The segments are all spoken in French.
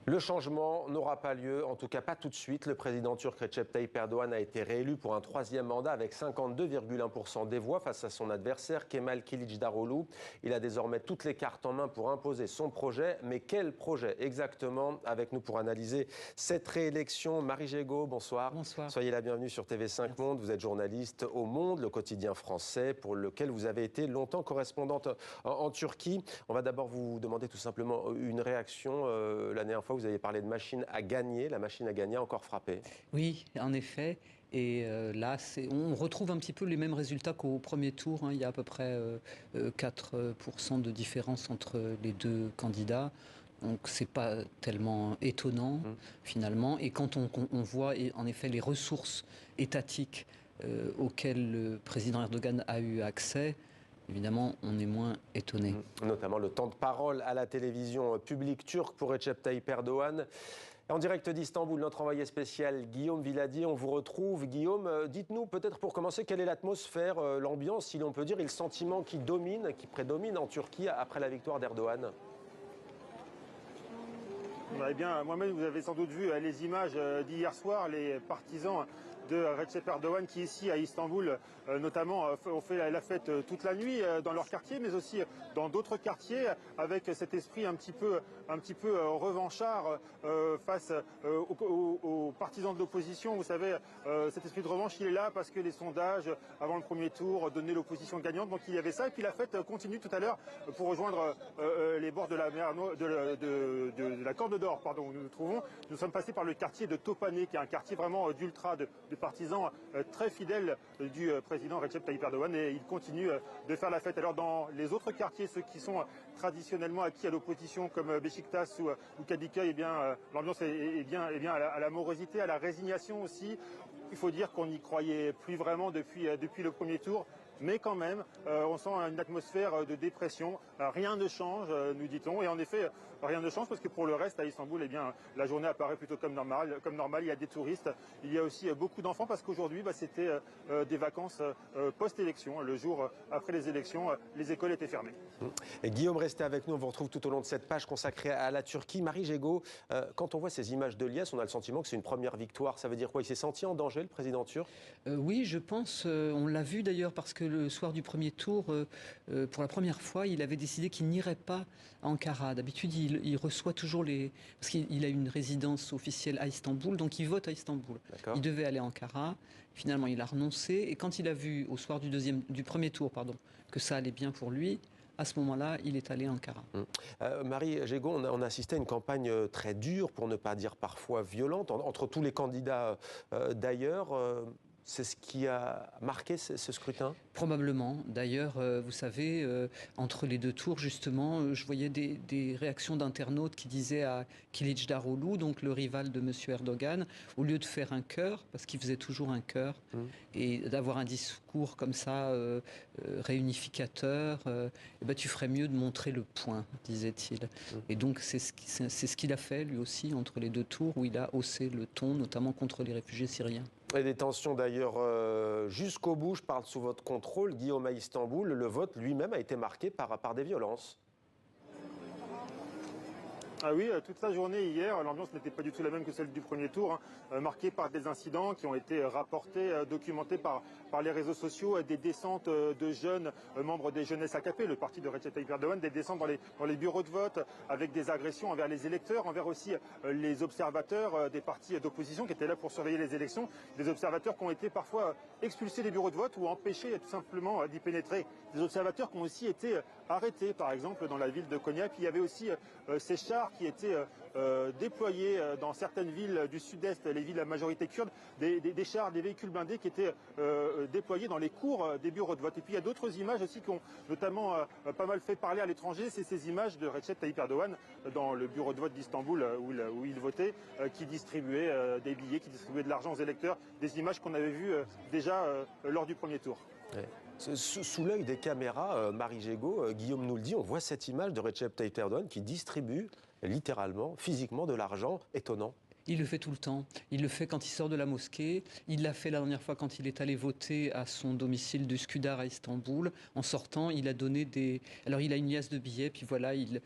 Le changement n'aura pas lieu, en tout cas pas tout de suite. Le président turc Recep Tayyip Erdogan a été réélu pour un troisième mandat avec 52,1% des voix face à son adversaire Kemal Kılıçdaroğlu. Il a désormais toutes les cartes en main pour imposer son projet. Mais quel projet exactement? Avec nous pour analyser cette réélection, Marie Gégaud, bonsoir. Bonsoir. Soyez la bienvenue sur TV5 Merci. Monde. Vous êtes journaliste au Monde, le quotidien français, pour lequel vous avez été longtemps correspondante en Turquie. On va d'abord vous demander tout simplement une réaction. La dernière fois, vous avez parlé de machine à gagner. La machine à gagner a encore frappé. Oui, en effet. Et là, on retrouve un petit peu les mêmes résultats qu'au premier tour. Il y a à peu près 4% de différence entre les deux candidats. Donc, c'est pas tellement étonnant, finalement. Et quand on voit, en effet, les ressources étatiques auxquelles le président Erdogan a eu accès, évidemment, on est moins étonné. Notamment le temps de parole à la télévision publique turque pour Recep Tayyip Erdogan. En direct d'Istanbul, notre envoyé spécial Guillaume Villadier, on vous retrouve. Guillaume, dites-nous peut-être pour commencer, quelle est l'atmosphère, l'ambiance, si l'on peut dire, et le sentiment qui prédomine en Turquie après la victoire d'Erdogan? Eh bien, Mohamed, vous avez sans doute vu les images d'hier soir, les partisans de Recep Erdogan qui ici à Istanbul notamment ont fait la fête toute la nuit dans leur quartier, mais aussi dans d'autres quartiers, avec cet esprit un petit peu revanchard face aux partisans de l'opposition. Vous savez, cet esprit de revanche, il est là parce que les sondages avant le premier tour donnaient l'opposition gagnante, donc il y avait ça. Et puis la fête continue tout à l'heure pour rejoindre les bords de la mer, de la Corne d'Or, pardon, où nous nous trouvons. Nous sommes passés par le quartier de Tophané, qui est un quartier vraiment d'ultra, de partisans très fidèles du président Recep Tayyip Erdogan, et il continue de faire la fête. Alors dans les autres quartiers, ceux qui sont traditionnellement acquis à l'opposition comme Beşiktaş ou Kadıköy, eh bien l'ambiance est bien à la morosité, à la résignation aussi. Il faut dire qu'on n'y croyait plus vraiment depuis le premier tour. Mais quand même, on sent une atmosphère de dépression. Rien ne change, nous dit-on. Et en effet, rien ne change parce que pour le reste, à Istanbul, eh bien, la journée apparaît plutôt comme normal. Il y a des touristes. Il y a aussi beaucoup d'enfants parce qu'aujourd'hui, c'était des vacances post-élection. Le jour après les élections, les écoles étaient fermées. Et Guillaume, restez avec nous. On vous retrouve tout au long de cette page consacrée à la Turquie. Marie Gégaud, quand on voit ces images de liesse, on a le sentiment que c'est une première victoire. Ça veut dire quoi? Il s'est senti en danger, le président turc? Oui, je pense. On l'a vu d'ailleurs parce que le soir du premier tour, pour la première fois, il avait décidé qu'il n'irait pas à Ankara. D'habitude, il reçoit toujours les... Parce qu'il a une résidence officielle à Istanbul, donc il vote à Istanbul. Il devait aller à Ankara. Finalement, il a renoncé. Et quand il a vu, au soir du premier tour, que ça allait bien pour lui, à ce moment-là, il est allé à Ankara. Marie Gégaud, on a assisté à une campagne très dure, pour ne pas dire parfois violente, entre tous les candidats d'ailleurs. C'est ce qui a marqué ce scrutin? Probablement. D'ailleurs, vous savez, entre les deux tours, justement, je voyais des réactions d'internautes qui disaient à Kılıçdaroğlu, donc le rival de M. Erdogan, au lieu de faire un cœur, parce qu'il faisait toujours un cœur, et d'avoir un discours comme ça, réunificateur, tu ferais mieux de montrer le point, disait-il. Et donc, c'est ce qu'il a fait, lui aussi, entre les deux tours, où il a haussé le ton, notamment contre les réfugiés syriens. Et des tensions d'ailleurs jusqu'au bout, je parle sous votre contrôle, Guillaume, à Istanbul, le vote lui-même a été marqué par des violences. Ah oui, toute la journée hier, l'ambiance n'était pas du tout la même que celle du premier tour, marquée par des incidents qui ont été rapportés, documentés par les réseaux sociaux, des descentes de jeunes membres des jeunesses AKP, le parti de Recep Tayyip Erdogan, des descentes dans les bureaux de vote, avec des agressions envers les électeurs, envers aussi les observateurs des partis d'opposition qui étaient là pour surveiller les élections, des observateurs qui ont été parfois expulsés des bureaux de vote ou empêchés tout simplement d'y pénétrer, des observateurs qui ont aussi été arrêtés, par exemple dans la ville de Konya. Puis il y avait aussi ces chars qui étaient déployés dans certaines villes du sud-est, les villes à majorité kurde, des chars, des véhicules blindés qui étaient déployés dans les cours des bureaux de vote. Et puis il y a d'autres images aussi qui ont notamment pas mal fait parler à l'étranger, c'est ces images de Recep Tayyip Erdogan dans le bureau de vote d'Istanbul où il votait, qui distribuait des billets, qui distribuait de l'argent aux électeurs, des images qu'on avait vues déjà lors du premier tour. Ouais. Sous l'œil des caméras, Marie Gégaud, Guillaume nous le dit, on voit cette image de Recep Tayyip Erdogan qui distribue littéralement, physiquement de l'argent étonnant. Il le fait tout le temps. Il le fait quand il sort de la mosquée. Il l'a fait la dernière fois quand il est allé voter à son domicile d'Üsküdar à Istanbul. En sortant, il a donné des... Alors, il a une liasse de billets, puis voilà, il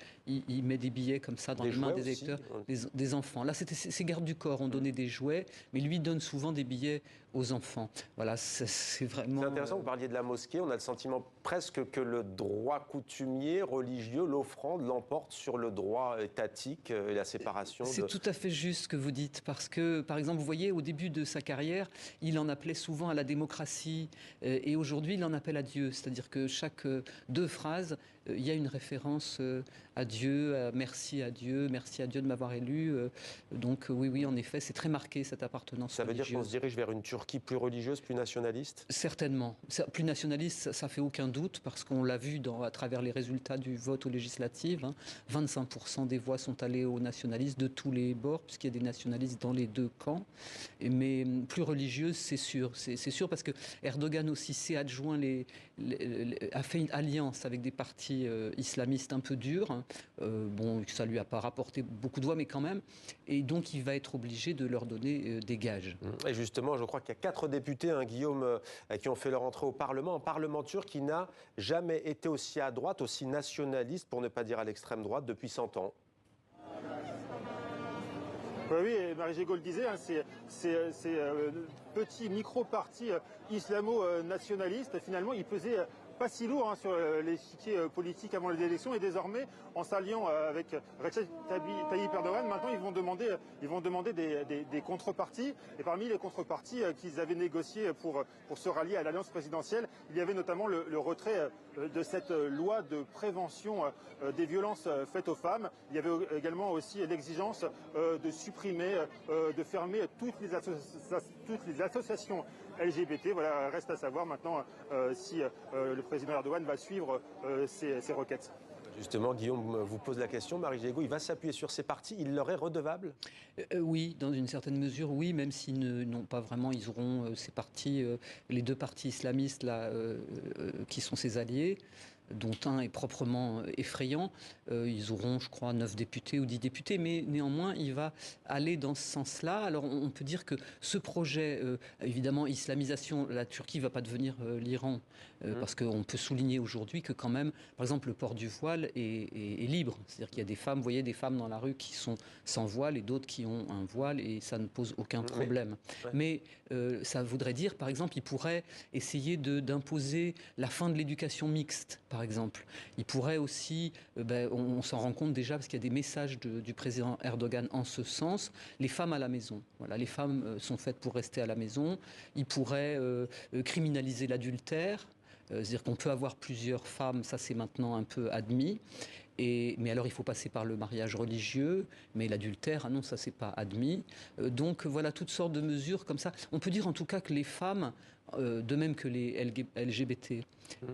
met des billets comme ça dans les mains des électeurs, des enfants. Là, c'était ses gardes du corps ont donné des jouets, mais lui donne souvent des billets aux enfants. Voilà, c'est vraiment... C'est intéressant, vous parliez de la mosquée. On a le sentiment presque que le droit coutumier, religieux, l'offrande l'emporte sur le droit étatique et la séparation. C'est tout à fait juste ce que vous dites, parce que, par exemple, vous voyez, au début de sa carrière, il en appelait souvent à la démocratie, et aujourd'hui, il en appelle à Dieu. C'est-à-dire que chaque deux phrases, il y a une référence à Dieu, merci à Dieu de m'avoir élu. Donc oui, en effet, c'est très marqué, cette appartenance Ça veut religieuse. dire qu'on se dirige vers une Turquie plus religieuse, plus nationaliste? Certainement. Plus nationaliste, ça fait aucun doute, parce qu'on l'a vu à travers les résultats du vote aux législatives. 25% des voix sont allées aux nationalistes de tous les bords, puisqu'il y a des nationalistes dans les deux camps. Mais plus religieuse, c'est sûr. C'est sûr parce que Erdogan aussi s'est adjoint a fait une alliance avec des partis islamistes un peu durs. Bon, ça lui a pas rapporté beaucoup de voix, mais quand même. Et donc, il va être obligé de leur donner des gages. Et justement, je crois qu'il y a 4 députés, Guillaume, qui ont fait leur entrée au Parlement. Un Parlement turc qui n'a jamais été aussi à droite, aussi nationaliste, pour ne pas dire à l'extrême droite, depuis 100 ans. Oui, et Marie-Gégo le disait, ces petits micro-partis islamo-nationalistes, finalement, ils pesaient pas si lourd sur l'échiquier politique avant les élections, et désormais, en s'alliant avec Recep Tayyip Erdogan, maintenant ils vont demander des contreparties, et parmi les contreparties qu'ils avaient négociées pour se rallier à l'alliance présidentielle, il y avait notamment le retrait de cette loi de prévention des violences faites aux femmes. Il y avait également aussi l'exigence de supprimer, de fermer toutes les associations LGBT. Voilà, reste à savoir maintenant si le président Erdogan va suivre ces requêtes. Justement, Guillaume vous pose la question, Marie-Gégo, il va s'appuyer sur ces partis, il leur est redevable? Oui, dans une certaine mesure, oui, même s'ils n'ont pas vraiment, ils auront ces partis, les deux partis islamistes là, qui sont ses alliés, dont un est proprement effrayant. Ils auront, je crois, 9 députés ou 10 députés, mais néanmoins, il va aller dans ce sens-là. Alors, on peut dire que ce projet, évidemment, islamisation, la Turquie ne va pas devenir l'Iran, parce qu'on peut souligner aujourd'hui que quand même, par exemple, le port du voile est libre. C'est-à-dire qu'il y a des femmes, vous voyez, des femmes dans la rue qui sont sans voile et d'autres qui ont un voile, et ça ne pose aucun problème. Ouais. Mais ça voudrait dire, par exemple, il pourrait essayer d'imposer la fin de l'éducation mixte, par exemple. Il pourrait aussi, on s'en rend compte déjà parce qu'il y a des messages du président Erdogan en ce sens, les femmes à la maison. Voilà, les femmes sont faites pour rester à la maison. Il pourrait criminaliser l'adultère. C'est-à-dire qu'on peut avoir plusieurs femmes, ça c'est maintenant un peu admis. Mais alors il faut passer par le mariage religieux, mais l'adultère, ah non, ça c'est pas admis. Donc voilà, toutes sortes de mesures comme ça. On peut dire en tout cas que les femmes, de même que les LGBT,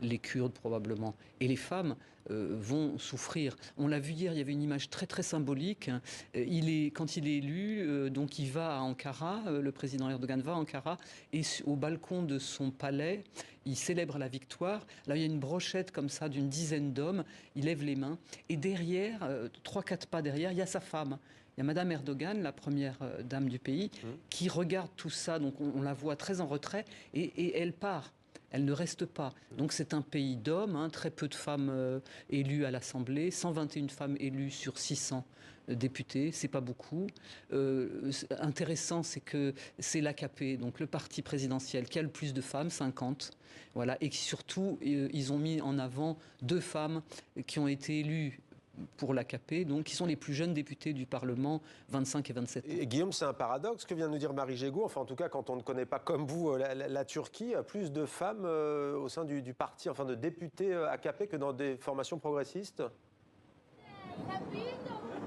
les Kurdes probablement, et les femmes vont souffrir. On l'a vu hier, il y avait une image très très symbolique. Quand il est élu, donc il va à Ankara, le président Erdogan va à Ankara, et au balcon de son palais, il célèbre la victoire. Là, il y a une brochette comme ça d'une dizaine d'hommes, il lève les mains, et derrière, 3-4 pas derrière, il y a sa femme. Il y a Madame Erdogan, la première dame du pays, qui regarde tout ça, donc on la voit très en retrait, et elle part. Elle ne reste pas. Donc c'est un pays d'hommes, très peu de femmes élues à l'Assemblée, 121 femmes élues sur 600 députés, c'est pas beaucoup. Intéressant, c'est que c'est l'AKP, donc le parti présidentiel, qui a le plus de femmes, 50. Voilà, et surtout, ils ont mis en avant 2 femmes qui ont été élues pour l'AKP, donc qui sont les plus jeunes députés du Parlement, 25 et 27 ans. Et Guillaume, c'est un paradoxe que vient de nous dire Marie-Gégo. Enfin, en tout cas, quand on ne connaît pas comme vous la Turquie, plus de femmes au sein du parti, enfin de députés AKP que dans des formations progressistes.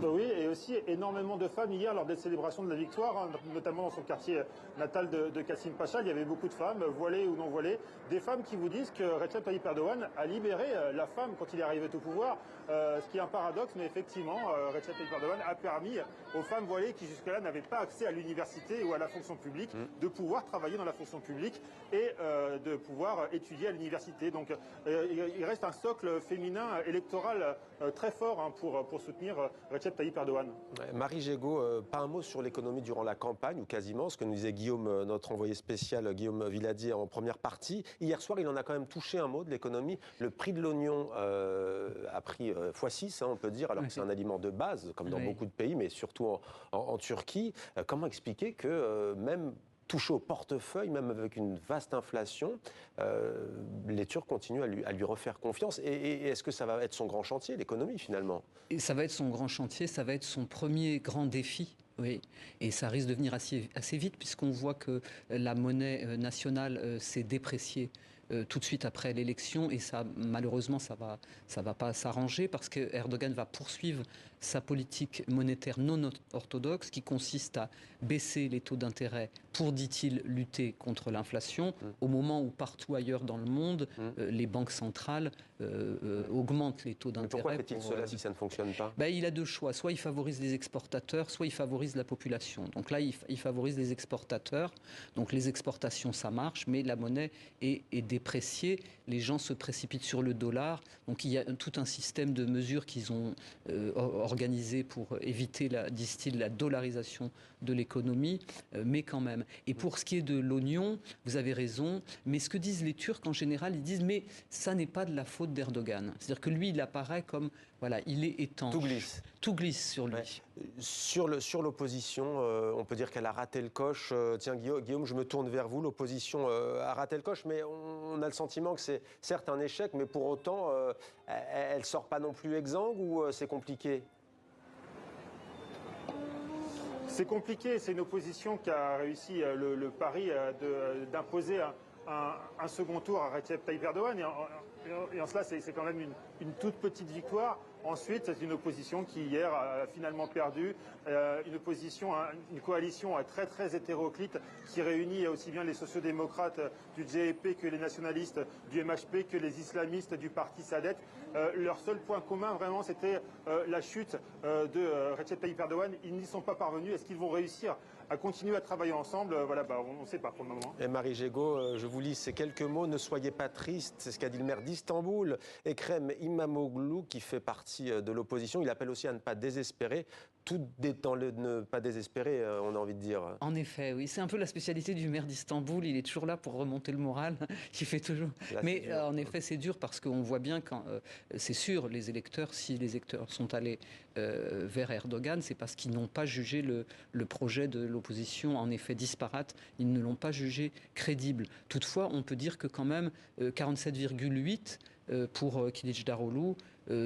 Oui, et aussi énormément de femmes hier lors des célébrations de la victoire, notamment dans son quartier natal de Kassim Pacha. Il y avait beaucoup de femmes, voilées ou non voilées, des femmes qui vous disent que Recep Tayyip Erdogan a libéré la femme quand il est arrivé au pouvoir, ce qui est un paradoxe, mais effectivement, Recep Tayyip Erdogan a permis aux femmes voilées qui jusque-là n'avaient pas accès à l'université ou à la fonction publique de pouvoir travailler dans la fonction publique et de pouvoir étudier à l'université. Donc il reste un socle féminin électoral très fort pour soutenir Recep Recep Tayyip Erdogan. Marie Gégaud, pas un mot sur l'économie durant la campagne, ou quasiment, ce que nous disait Guillaume, notre envoyé spécial, Guillaume Villadier, en première partie. Hier soir, il en a quand même touché un mot de l'économie. Le prix de l'oignon a pris x6, on peut dire, alors que c'est un aliment de base, comme dans beaucoup de pays, mais surtout en Turquie. Comment expliquer que même touché au portefeuille, même avec une vaste inflation, les Turcs continuent à lui refaire confiance. Et est-ce que ça va être son grand chantier, l'économie, finalement? Et ça va être son grand chantier, ça va être son premier grand défi. Oui, et ça risque de venir assez vite, puisqu'on voit que la monnaie nationale s'est dépréciée tout de suite après l'élection, et ça, malheureusement, ça va pas s'arranger, parce que Erdogan va poursuivre sa politique monétaire non orthodoxe, qui consiste à baisser les taux d'intérêt pour, dit-il, lutter contre l'inflation, au moment où partout ailleurs dans le monde, les banques centrales augmentent les taux d'intérêt. Pourquoi fait-il cela si ça ne fonctionne pas? Il a deux choix, soit il favorise les exportateurs, soit il favorise la population. Donc là, il favorise les exportateurs, donc les exportations ça marche, mais la monnaie est dépréciée, les gens se précipitent sur le dollar, donc il y a tout un système de mesures qu'ils ont organisé pour éviter, disent-ils, la dollarisation de l'économie, mais quand même. Et pour ce qui est de l'oignon, vous avez raison, mais ce que disent les Turcs en général, ils disent mais ça n'est pas de la faute d'Erdogan. C'est-à-dire que lui, il apparaît comme, voilà, il est étanche. Tout glisse sur lui. Ouais. Sur l'opposition, on peut dire qu'elle a raté le coche. Tiens, Guillaume, je me tourne vers vous. L'opposition a raté le coche, mais on a le sentiment que c'est certes un échec, mais pour autant, elle ne sort pas non plus exsangue, ou c'est compliqué? C'est compliqué, c'est une opposition qui a réussi le pari d'imposer un second tour à Recep Tayyip Erdogan. Et en cela, c'est quand même une toute petite victoire. Ensuite, c'est une opposition qui, hier, a finalement perdu. Une coalition très, très hétéroclite qui réunit aussi bien les sociodémocrates du CHP que les nationalistes du MHP, que les islamistes du parti Saadet. Leur seul point commun, vraiment, c'était la chute de Recep Tayyip Erdogan. Ils n'y sont pas parvenus. Est-ce qu'ils vont réussir à continuer à travailler ensemble? On ne sait pas pour le moment. Et Marie Gégaud, je vous lis ces quelques mots. Ne soyez pas triste, c'est ce qu'a dit le maire d'Istanbul, Ekrem İmamoğlu, qui fait partie de l'opposition. Il appelle aussi à ne pas désespérer. Tout dans le ne pas désespérer, on a envie de dire. En effet, oui. C'est un peu la spécialité du maire d'Istanbul. Il est toujours là pour remonter le moral. Il fait toujours. Là, mais en effet, c'est dur parce qu'on voit bien quand c'est sûr, les électeurs, si les électeurs sont allés vers Erdogan, c'est parce qu'ils n'ont pas jugé le projet de l'opposition en effet disparate. Ils ne l'ont pas jugé crédible. Toutefois, on peut dire que quand même 47,8 pour Kılıçdaroğlu,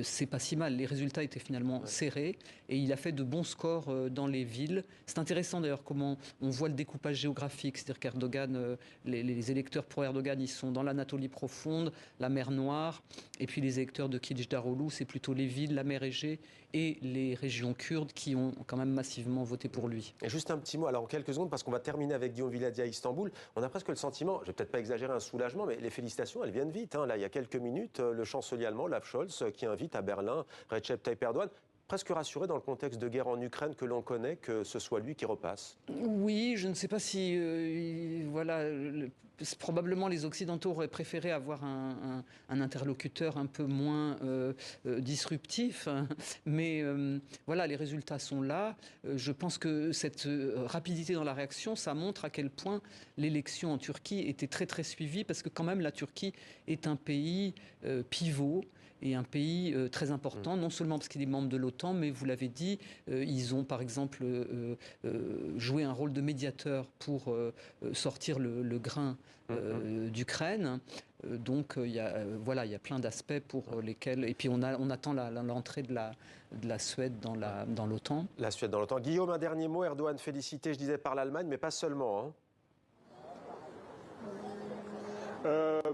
c'est pas si mal. Les résultats étaient finalement serrés et il a fait de bons scores dans les villes. C'est intéressant d'ailleurs comment on voit le découpage géographique, c'est-à-dire qu'Erdogan, les électeurs pro Erdogan, ils sont dans l'Anatolie profonde, la mer Noire, et puis les électeurs de Kılıçdaroğlu, c'est plutôt les villes, la mer Égée et les régions kurdes qui ont quand même massivement voté pour lui. Et juste un petit mot, alors en quelques secondes, parce qu'on va terminer avec Guillaume Villadier à Istanbul, on a presque le sentiment, je vais peut-être pas exagérer, un soulagement, mais les félicitations, elles viennent vite. Là, il y a quelques minutes, le chancelier allemand, Olaf Scholz, qui invite à Berlin Recep Tayyip Erdogan, presque rassuré dans le contexte de guerre en Ukraine que l'on connaît, que ce soit lui qui repasse. Oui, je ne sais pas si... probablement les Occidentaux auraient préféré avoir un interlocuteur un peu moins disruptif, hein. Mais les résultats sont là. Je pense que cette rapidité dans la réaction, ça montre à quel point l'élection en Turquie était très très suivie, parce que quand même la Turquie est un pays pivot, et un pays très important, non seulement parce qu'il est membre de l'OTAN, mais vous l'avez dit, ils ont par exemple joué un rôle de médiateur pour sortir le grain d'Ukraine. Donc il y a plein d'aspects pour lesquels... Et puis on attend l'entrée de la Suède dans l'OTAN. La Suède dans l'OTAN. Guillaume, un dernier mot. Erdogan félicité, je disais, par l'Allemagne, mais pas seulement, hein.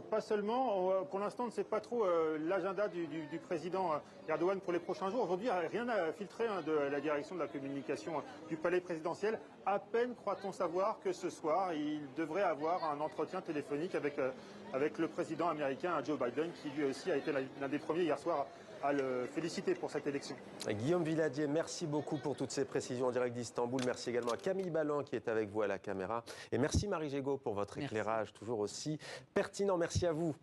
Pas seulement. Pour l'instant, on ne sait pas trop l'agenda du président Erdogan pour les prochains jours. Aujourd'hui, rien n'a filtré de la direction de la communication du palais présidentiel. À peine croit-on savoir que ce soir, il devrait avoir un entretien téléphonique avec le président américain Joe Biden, qui lui aussi a été l'un des premiers hier soir à le féliciter pour cette élection. Guillaume Villadier, merci beaucoup pour toutes ces précisions en direct d'Istanbul. Merci également à Camille Ballan qui est avec vous à la caméra. Et merci Marie Gégaud pour votre éclairage toujours aussi pertinent. Merci à vous.